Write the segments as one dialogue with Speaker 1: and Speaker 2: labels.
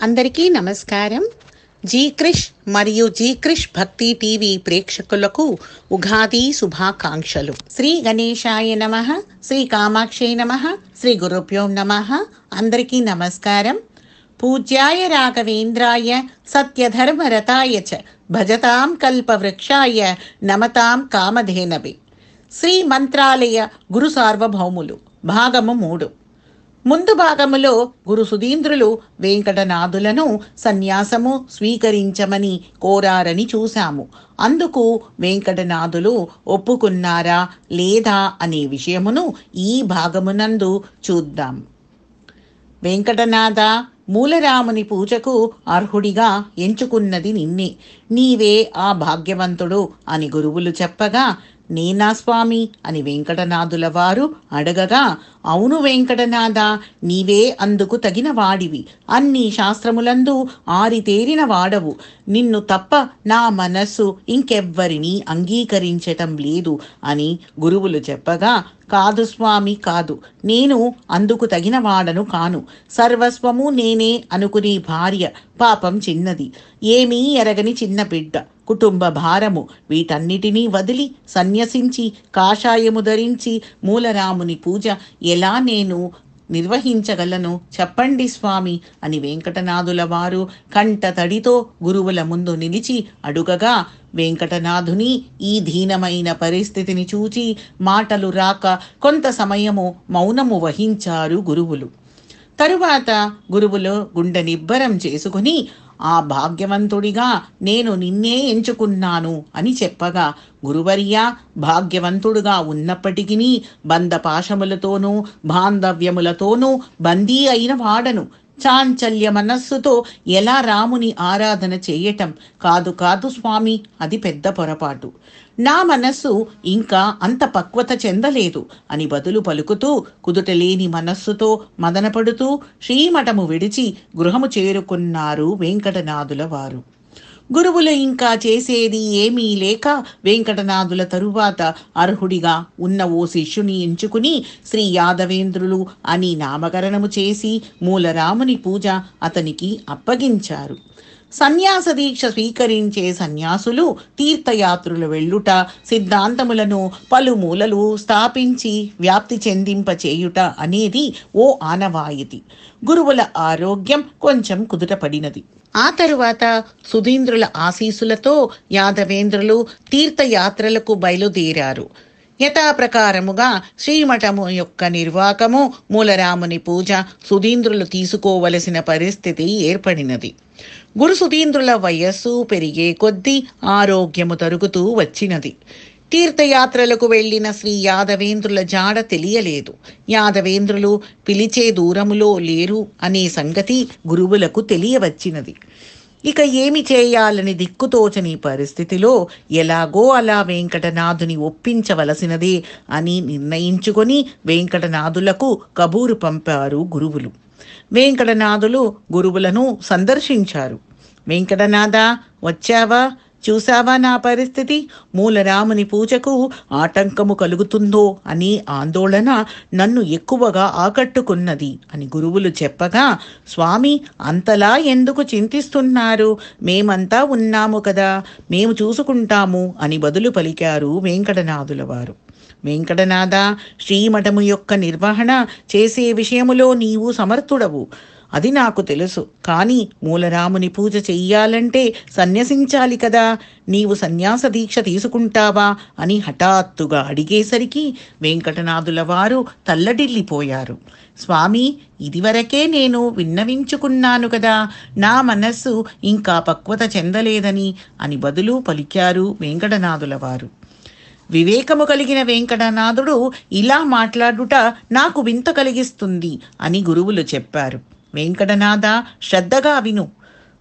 Speaker 1: అందరికీ నమస్కారం. జీక్రిష్ మరియు జీక్రిష్ భక్తి టీవీ ప్రేక్షకులకు ఉగాది శుభాకాంక్షలు. శ్రీ గణేశాయ నమః, శ్రీ కామాక్షై నమః, శ్రీ గురుభ్యో నమః. అందరికీ నమస్కారం. పూజ్యాయ రాఘవేంద్రాయ సత్యధర్మరతాయ చ భజతాం కల్పవృక్షాయ నమతాం కామధేనవే. శ్రీ మంత్రాలయ గురు సార్వభౌములు భాగము 3. ముందు భాగములో గురు సుధీంద్రులు వెంకటనాథులను సన్యాసము స్వీకరించమని కోరారని చూశాము. అందుకు వెంకటనాథులు ఒప్పుకున్నారా లేదా అనే విషయమును ఈ భాగమునందు చూద్దాం. వెంకటనాథ, మూలరాముని పూజకు అర్హుడిగా ఎంచుకున్నది నిన్నే. నీవే ఆ భాగ్యవంతుడు అని గురువులు చెప్పగా, నేనా స్వామి అని వెంకటనాథుల వారు అడగగా, అవును వెంకటనాథ, నీవే అందుకు తగిన వాడివి. అన్ని శాస్త్రములందు ఆరితేరిన వాడవు. నిన్ను తప్ప నా మనస్సు ఇంకెవ్వరినీ అంగీకరించటం లేదు అని గురువులు చెప్పగా, కాదు స్వామి కాదు, నేను అందుకు తగిన వాడను కాను. సర్వస్వము నేనే అనుకునే భార్య పాపం చిన్నది, ఏమీ ఎరగని చిన్న బిడ్డ, కుటుంబ భారము వీటన్నిటినీ వదిలి సన్యసించి కాషాయము ధరించి మూలరాముని పూజ ఎలా నేను నిర్వహించగలను చెప్పండి స్వామి అని వెంకటనాథుల వారు కంట తడితో గురువుల ముందు నిలిచి అడుగగా, వెంకటనాథుని ఈ దీనమైన పరిస్థితిని చూచి మాటలు రాక కొంత సమయము మౌనము వహించారు గురువులు. తరువాత గురువులు గుండె నిబ్బరం చేసుకుని, ఆ భాగ్యవంతుడిగా నేను నిన్నే ఎంచుకున్నాను అని చెప్పగా, గురువర్య, భాగ్యవంతుడుగా ఉన్నప్పటికీ బంధపాశములతోనూ బాంధవ్యములతోనూ బందీ అయిన వాడను. చాంచల్య మనస్సుతో ఎలా రాముని ఆరాధన చేయటం? కాదు కాదు స్వామి, అది పెద్ద పొరపాటు. నా మనస్సు ఇంకా అంత పక్వత చెందలేదు అని బదులు పలుకుతూ, కుదుటలేని మనస్సుతో మదనపడుతూ శ్రీమఠము విడిచి గృహము చేరుకున్నారు వెంకటనాథుల వారు. గురువులు ఇంకా చేసేది ఏమీ లేక వెంకటనాథుల తరువాత అర్హుడిగా ఉన్న ఓ శిష్యుని ఎంచుకుని శ్రీ యాదవేంద్రులు అని నామకరణము చేసి మూలరాముని పూజ అతనికి అప్పగించారు. సన్యాస దీక్ష స్వీకరించే సన్యాసులు తీర్థయాత్రలు వెళ్ళుట, సిద్ధాంతములను పలుమూలలు స్థాపించి వ్యాప్తి చెందింపచేయుట అనేది ఓ ఆనవాయితీ. గురువుల ఆరోగ్యం కొంచెం కుదుటపడినది. ఆ తరువాత సుధీంద్రుల ఆశీస్సులతో యాదవేంద్రులు తీర్థయాత్రలకు బయలుదేరారు. యథాప్రకారముగా శ్రీమఠము యొక్క నిర్వాకము, మూలరాముని పూజ సుధీంద్రులు తీసుకోవలసిన పరిస్థితి ఏర్పడినది. గురు సుధీంద్రుల వయస్సు పెరిగే కొద్దీ ఆరోగ్యము తరుగుతూ వచ్చినది. తీర్థయాత్రలకు వెళ్లిన శ్రీ యాదవేంద్రుల జాడ తెలియలేదు. యాదవేంద్రులు పిలిచే దూరములో లేరు అనే సంగతి గురువులకు తెలియవచ్చినది. ఇక ఏమి చేయాలని దిక్కుతోచని పరిస్థితిలో ఎలాగో అలా వెంకటనాథుని ఒప్పించవలసినదే అని నిర్ణయించుకొని వెంకటనాథులకు కబూరు పంపారు గురువులు. వెంకటనాథులు గురువులను సందర్శించారు. వెంకటనాథ, వచ్చావా? చూసావా నా పరిస్థితి? మూలరాముని పూజకు ఆటంకము కలుగుతుందో అని ఆందోళన నన్ను ఎక్కువగా ఆకట్టుకున్నది అని గురువులు చెప్పగా, స్వామి, అంతలా ఎందుకు చింతిస్తున్నారు? మేమంతా ఉన్నాము కదా, మేము చూసుకుంటాము అని బదులు పలికారు వెంకటనాథుల వారు. వెంకటనాథ, శ్రీమఠము యొక్క నిర్వహణ చేసే విషయములో నీవు సమర్థుడవు, అది నాకు తెలుసు. కానీ మూలరాముని పూజ చెయ్యాలంటే సన్యసించాలి కదా, నీవు సన్యాస దీక్ష తీసుకుంటావా అని హఠాత్తుగా అడిగేసరికి వెంకటనాథుల వారు తల్లడిల్లిపోయారు. స్వామి, ఇదివరకే నేను విన్నవించుకున్నాను కదా, నా మనస్సు ఇంకా పక్వత చెందలేదని అని బదులు పలికారు వెంకటనాథుల వారు. వివేకము కలిగిన వెంకటనాథుడు ఇలా మాట్లాడుట నాకు వింత కలిగిస్తుంది అని గురువులు చెప్పారు. వెంకటనాథ, శ్రద్ధగా విను.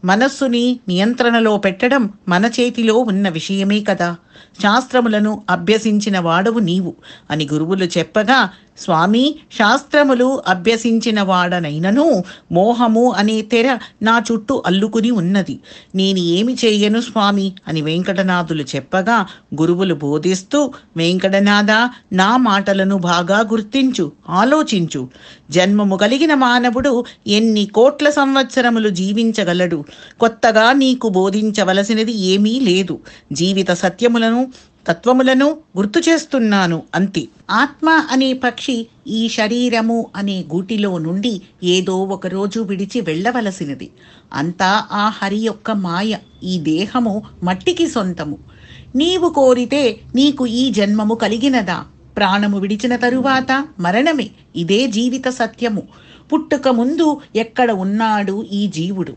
Speaker 1: మనస్సుని నియంత్రణలో పెట్టడం మన చేతిలో ఉన్న విషయమే కదా. శాస్త్రములను అభ్యసించిన వాడవు నీవు అని గురువులు చెప్పగా, స్వామి, శాస్త్రములు అభ్యసించిన వాడనైనను మోహము అనే తెర నా చుట్టూ అల్లుకుని ఉన్నది. నేను ఏమి చెయ్యను స్వామి అని వెంకటనాథులు చెప్పగా గురువులు బోధిస్తూ, వెంకటనాథ, నా మాటలను బాగా గుర్తించు, ఆలోచించు. జన్మము కలిగిన మానవుడు ఎన్ని కోట్ల సంవత్సరములు జీవించగలడు? కొత్తగా నీకు బోధించవలసినది ఏమీ లేదు. జీవిత సత్యములను, తత్వములను గుర్తు చేస్తున్నాను అంతే. ఆత్మ అనే పక్షి ఈ శరీరము అనే గూటిలో నుండి ఏదో ఒకరోజు విడిచి వెళ్ళవలసినది. అంతా ఆ హరి యొక్క మాయ. ఈ దేహము మట్టికి సొంతము. నీవు కోరితే నీకు ఈ జన్మము కలిగినదా? ప్రాణము విడిచిన తరువాత మరణమే. ఇదే జీవిత సత్యము. పుట్టుక ముందు ఎక్కడ ఉన్నాడు ఈ జీవుడు?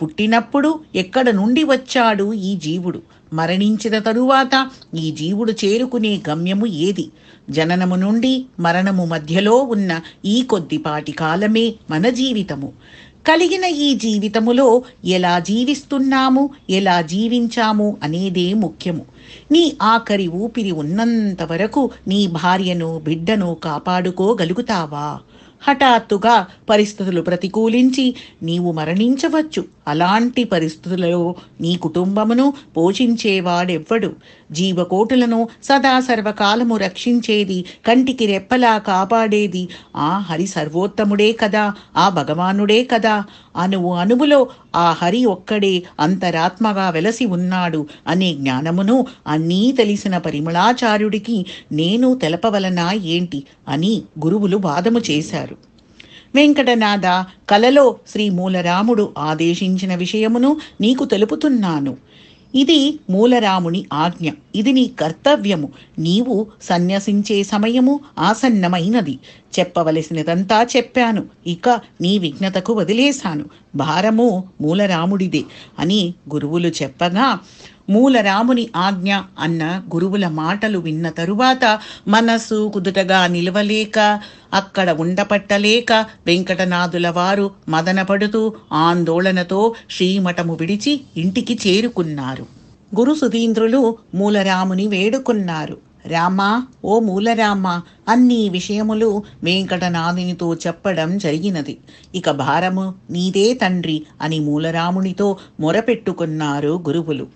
Speaker 1: పుట్టినప్పుడు ఎక్కడ నుండి వచ్చాడు ఈ జీవుడు? మరణించిన తరువాత ఈ జీవుడు చేరుకునే గమ్యము ఏది? జననము నుండి మరణము మధ్యలో ఉన్న ఈ కొద్దిపాటి కాలమే మన జీవితము. కలిగిన ఈ జీవితములో ఎలా జీవిస్తున్నాము, ఎలా జీవించాము అనేదే ముఖ్యము. నీ ఆఖరి ఊపిరి ఉన్నంత వరకు నీ భార్యను, బిడ్డను కాపాడుకోగలుగుతావా? హఠాత్తుగా పరిస్థితులు ప్రతికూలించి నీవు మరణించవచ్చు. అలాంటి పరిస్థితులలో నీ కుటుంబమును పోషించేవాడెవ్వడు? జీవకోటులను సదా సర్వకాలము రక్షించేది, కంటికి రెప్పలా కాపాడేది ఆ హరి సర్వోత్తముడే కదా, ఆ భగవానుడే కదా. అణువు అణువులో ఆ హరి ఒక్కడే అంతరాత్మగా వెలసి ఉన్నాడు అనే జ్ఞానమును అన్నీ తెలిసిన పరిమళాచార్యుడికి నేను తెలపవలనా ఏంటి అని గురువులు వాదము చేశారు. వెంకటనాథ, కలలో శ్రీ మూలరాముడు ఆదేశించిన విషయమును నీకు తెలుపుతున్నాను. ఇది మూలరాముని ఆజ్ఞ. ఇది నీ కర్తవ్యము. నీవు సన్యసించే సమయము ఆసన్నమైనది. చెప్పవలసినదంతా చెప్పాను. ఇక నీ విఘ్నతకు వదిలేశాను. భారము మూలరాముడిదే అని గురువులు చెప్పగా, మూలరాముని ఆజ్ఞ అన్న గురువుల మాటలు విన్న తరువాత మనస్సు కుదుటగా నిలవలేక, అక్కడ ఉండపట్టలేక వెంకటనాథుల వారు మదనపడుతూ ఆందోళనతో శ్రీమఠము విడిచి ఇంటికి చేరుకున్నారు. గురు సుధీంద్రులు మూలరాముని వేడుకున్నారు. రామా, ఓ మూలరామ, అన్ని విషయములు వెంకటనాథునితో చెప్పడం జరిగినది. ఇక భారము నీదే తండ్రి అని మూలరామునితో మొరపెట్టుకున్నారు గురువులు.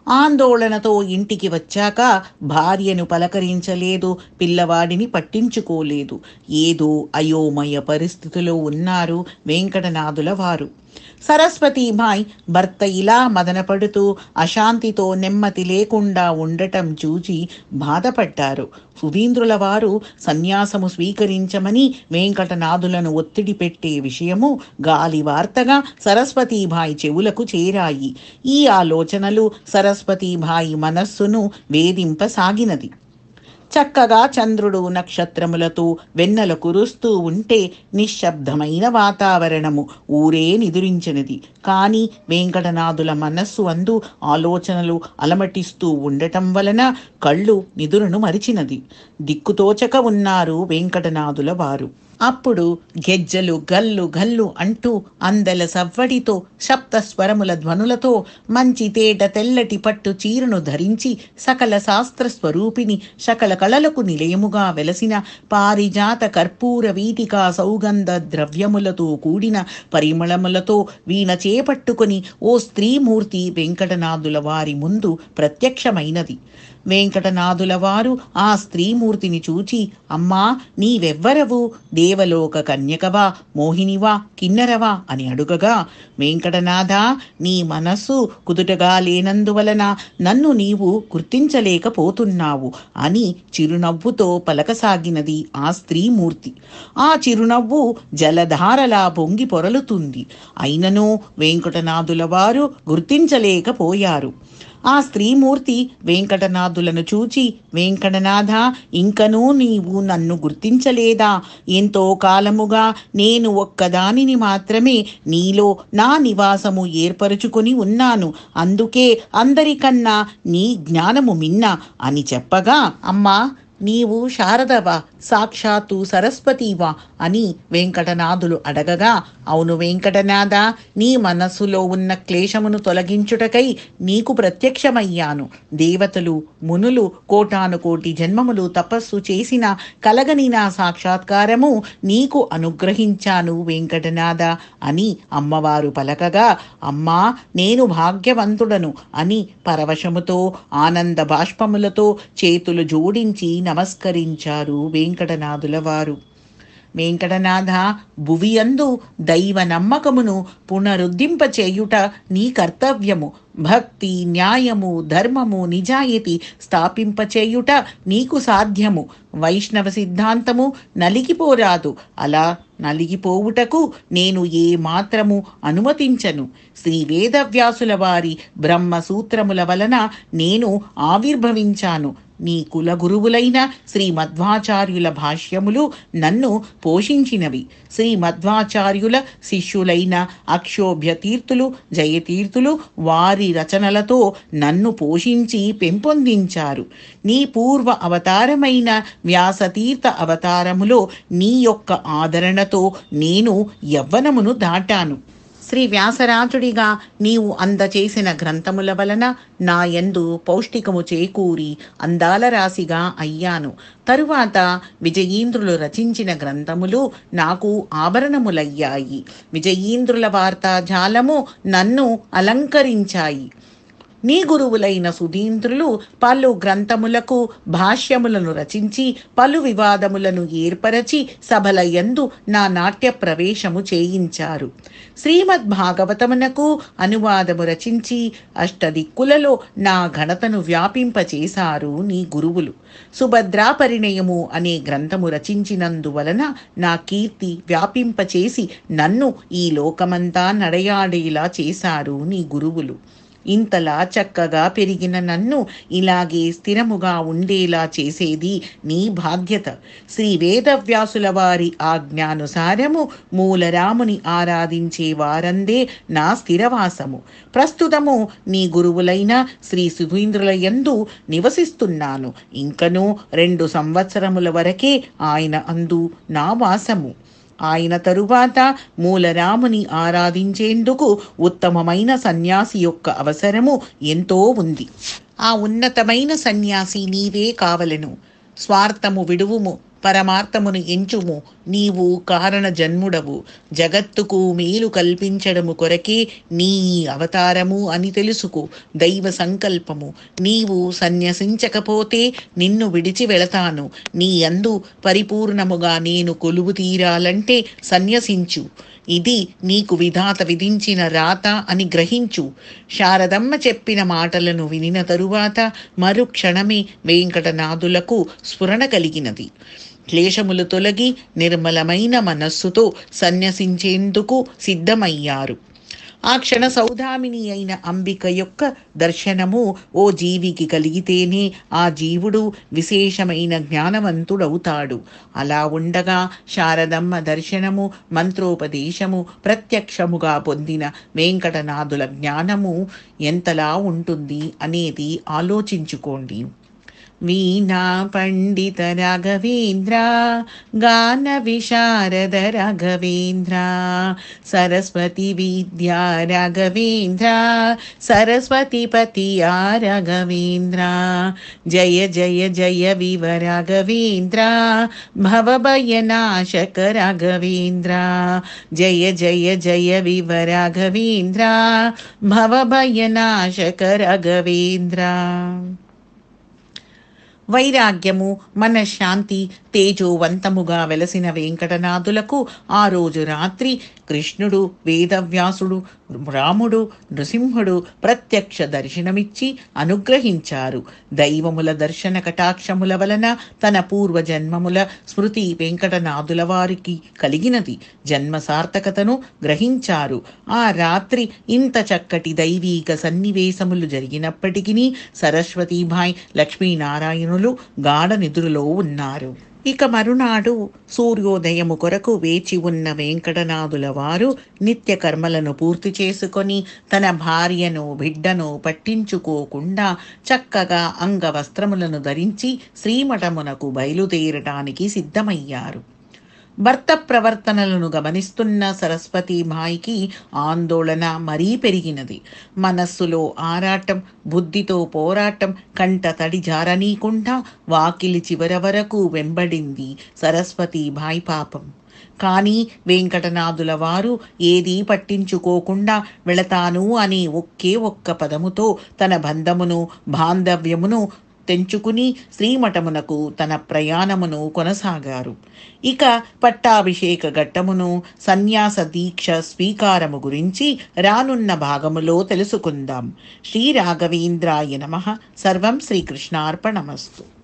Speaker 1: ఆందోళనతో ఇంటికి వచ్చాక భార్యను పలకరించలేదు, పిల్లవాడిని పట్టించుకోలేదు. ఏదో అయోమయ పరిస్థితిలో ఉన్నారు వెంకటనాథుల వారు. సరస్వతీబాయి భర్త ఇలా మదనపడుతూ అశాంతితో నెమ్మది లేకుండా ఉండటం చూచి బాధపడ్డారు. సుధీంద్రుల వారు సన్యాసము స్వీకరించమని వెంకటనాథులను ఒత్తిడి పెట్టే విషయము గాలి వార్తగా సరస్వతీబాయి చెవులకు చేరాయి. ఈ ఆలోచనలు సరస్వతీబాయి మనస్సును వేధింపసాగినది. చక్కగా చంద్రుడు నక్షత్రములతో వెన్నెల కురుస్తూ ఉంటే నిశ్శబ్దమైన వాతావరణము ఊరే నిదురించినది. కానీ వెంకటనాథుల మనస్సు అందు ఆలోచనలు అలమటిస్తూ ఉండటం వలన కళ్ళు నిదురను మరిచినది. దిక్కుతోచక ఉన్నారు వెంకటనాథుల వారు. అప్పుడు గెజ్జలు గల్లు గల్లు అంటూ అందల సవ్వడితో, సప్తస్వరముల ధ్వనులతో, మంచి తేట తెల్లటి పట్టు చీరను ధరించి సకల శాస్త్ర స్వరూపిణి, సకల కళలకు నిలయముగా వెలసిన పారిజాత కర్పూర వీటికా సౌగంధ ద్రవ్యములతో కూడిన పరిమళములతో వీణ చేపట్టుకొని ఓ స్త్రీమూర్తి వెంకటనాథుల వారి ముందు ప్రత్యక్షమైనది. వెంకటనాథుల వారు ఆ స్త్రీమూర్తిని చూచి, అమ్మా, నీవెవ్వరవు? దేవలోక కన్యకవా, మోహినివా, కిన్నెరవా అని అడుగగా, వెంకటనాథ, నీ మనస్సు కుదుటగా లేనందువలన నన్ను నీవు గుర్తించలేకపోతున్నావు అని చిరునవ్వుతో పలకసాగినది ఆ స్త్రీమూర్తి. ఆ చిరునవ్వు జలధారలా పొంగి పొరలుతుంది. అయినను వెంకటనాథుల వారు గుర్తించలేకపోయారు. ఆ స్త్రీమూర్తి వెంకటనాథులను చూచి, వెంకటనాథ, ఇంకనూ నీవు నన్ను గుర్తించలేదా? ఎంతో కాలముగా నేను ఒక్కదానిని మాత్రమే నీలో నా నివాసము ఏర్పరుచుకొని ఉన్నాను. అందుకే అందరికన్నా నీ జ్ఞానము మిన్న అని చెప్పగా, అమ్మా, నీవు శారదవా, సాక్షాత్తు సరస్వతివా అని వెంకటనాథులు అడగగా, అవును వెంకటనాథ, నీ మనస్సులో ఉన్న క్లేశమును తొలగించుటకై నీకు ప్రత్యక్షమయ్యాను. దేవతలు, మునులు కోటానుకోటి జన్మములు తపస్సు చేసిన కలగని నా సాక్షాత్కారము నీకు అనుగ్రహించాను వెంకటనాథ అని అమ్మవారు పలకగా, అమ్మా నేను భాగ్యవంతుడను అని పరవశముతో ఆనంద బాష్పములతో చేతులు జోడించి నమస్కరించారు వెంకటనాథుల వారు. వెంకటనాథ, భువియందు దైవ నమ్మకమును పునరుద్ధరింపచేయుట నీ కర్తవ్యము. భక్తి, న్యాయము, ధర్మము, నిజాయితీ స్థాపింపచేయుట నీకు సాధ్యము. వైష్ణవ సిద్ధాంతము నలిగిపోరాదు. అలా నలిగిపోవుటకు నేను ఏ మాత్రము అనుమతించను. శ్రీ వేదవ్యాసుల వారి బ్రహ్మ సూత్రముల వలన నేను ఆవిర్భవించాను. నీ కుల గురువులైన శ్రీ మధ్వాచార్యుల భాష్యములు నన్ను పోషించినవి. శ్రీ మధ్వాచార్యుల శిష్యులైన అక్షోభ్య తీర్థులు, జయతీర్థులు వారి రచనలతో నన్ను పోషించి పెంపొందించారు. నీ పూర్వ అవతారమైన వ్యాసతీర్థ అవతారములో నీ యొక్క ఆదరణతో నేను యవ్వనమును దాటాను. శ్రీ వ్యాసరాజుడిగా నీవు అందచేసిన గ్రంథముల వలన నా యందు పౌష్టికము చేకూరి అందాల రాశిగా అయ్యాను. తరువాత విజయీంద్రులు రచించిన గ్రంథములు నాకు ఆభరణములయ్యాయి. విజయీంద్రుల వార్తాజాలము నన్ను అలంకరించాయి. నీ గురువులైన సుధీంద్రులు పలు గ్రంథములకు భాష్యములను రచించి పలు వివాదములను ఏర్పరచి సభల యందు నా నాట్య ప్రవేశము చేయించారు. శ్రీమద్ భాగవతమునకు అనువాదము రచించి అష్టదిక్కులలో నా ఘనతను వ్యాపింపచేశారు నీ గురువులు. సుభద్రా పరిణయము అనే గ్రంథము రచించినందువలన నా కీర్తి వ్యాపింపచేసి నన్ను ఈ లోకమంతా నడయాడేలా చేశారు నీ గురువులు. ఇంతలా చక్కగా పెరిగిన నన్ను ఇలాగే స్థిరముగా ఉండేలా చేసేది నీ బాధ్యత. శ్రీ వేదవ్యాసుల వారి ఆజ్ఞానుసారము మూలరాముని ఆరాధించే వారందే నా స్థిరవాసము. ప్రస్తుతము నీ గురువులైన శ్రీ సుధీంద్రుల యందు నివసిస్తున్నాను. ఇంకనూ 2 సంవత్సరముల వరకే ఆయన అందు నా వాసము. ఆయన తరువాత మూలరాముని ఆరాధించేందుకు ఉత్తమమైన సన్యాసి యొక్క అవసరము ఎంతో ఉంది. ఆ ఉన్నతమైన సన్యాసి నీవే కావలెను. స్వార్థము విడువుము, పరమార్థమును ఎంచుము. నీవు కారణ జన్ముడవు. జగత్తుకు మేలు కల్పించడము కొరకే నీ అవతారము అని తెలుసుకో. దైవ సంకల్పము. నీవు సన్యసించకపోతే నిన్ను విడిచి వెళతాను. నీ యందు పరిపూర్ణముగా నేను కొలువు తీరాలంటే సన్యసించు. ఇది నీకు విధాత విధించిన రాత అని గ్రహించు. శారదమ్మ చెప్పిన మాటలను వినిన తరువాత మరుక్షణమే వెంకటనాథులకు స్ఫురణ కలిగినది. క్లేశములు తొలగి నిర్మలమైన మనస్సుతో సన్యసించేందుకు సిద్ధమయ్యారు. ఆ క్షణ సౌదామిని అయిన అంబిక యొక్క దర్శనము ఓ జీవికి కలిగితేనే ఆ జీవుడు విశేషమైన జ్ఞానవంతుడవుతాడు. అలా ఉండగా శారదమ్మ దర్శనము, మంత్రోపదేశము ప్రత్యక్షముగా పొందిన వెంకటనాథుల జ్ఞానము ఎంతలా ఉంటుంది అనేది ఆలోచించుకోండి. వీణా పండిత రాఘవేంద్ర, గాన విశారద రాఘవేంద్ర, సరస్వతి విద్యా రాఘవేంద్ర, సరస్వతిపతియా రాఘవేంద్ర, జయ జయ జయ వివ రాఘవేంద్ర, భవభయనాశక రాఘవేంద్ర, జయ జయ జయ వివ రాఘవేంద్ర, భవభయనాశక రాఘవేంద్ర. వైరాగ్యము, మనశ్శాంతి తేజోవంతముగా వెలసిన వెంకటనాథులకు ఆ రోజు రాత్రి కృష్ణుడు, వేదవ్యాసుడు, రాముడు, నృసింహుడు ప్రత్యక్ష దర్శనమిచ్చి అనుగ్రహించారు. దైవముల దర్శన కటాక్షముల వలన తన పూర్వజన్మముల స్మృతి వెంకటనాథుల వారికి కలిగినది. జన్మ సార్థకతను గ్రహించారు. ఆ రాత్రి ఇంత చక్కటి దైవీక సన్నివేశములు జరిగినప్పటికీ సరస్వతీబాయి, లక్ష్మీనారాయణులు గాఢ నిద్రలో ఉన్నారు. ఇక మరునాడు సూర్యోదయము కొరకు వేచి ఉన్న వెంకటనాథుల వారు నిత్య కర్మలను పూర్తి చేసుకొని తన భార్యను బిడ్డను పట్టించుకోకుండా చక్కగా అంగవస్త్రములను ధరించి శ్రీమఠమునకు బయలుదేరటానికి సిద్ధమయ్యారు. భర్త ప్రవర్తనలను గమనిస్తున్న సరస్వతీమాయికి ఆందోళన మరీ పెరిగినది. మనస్సులో ఆరాటం, బుద్ధితో పోరాటం, కంట తడి జారనీకుండా వాకిలి చివర వరకు వెంబడింది సరస్వతీమాయి పాపం. కానీ వెంకటనాథుల వారు ఏదీ పట్టించుకోకుండా వెళతాను అనే ఒకే ఒక్క పదముతో తన బంధమును బాంధవ్యమును తెంచుకుని శ్రీమఠమునకు తన ప్రయాణమును కొనసాగారు. ఇక పట్టాభిషేక ఘట్టమును, సన్యాస దీక్ష స్వీకారము గురించి రానున్న భాగములో తెలుసుకుందాం. శ్రీ రాఘవేంద్రాయ నమః. సర్వం శ్రీకృష్ణార్పణమస్తు.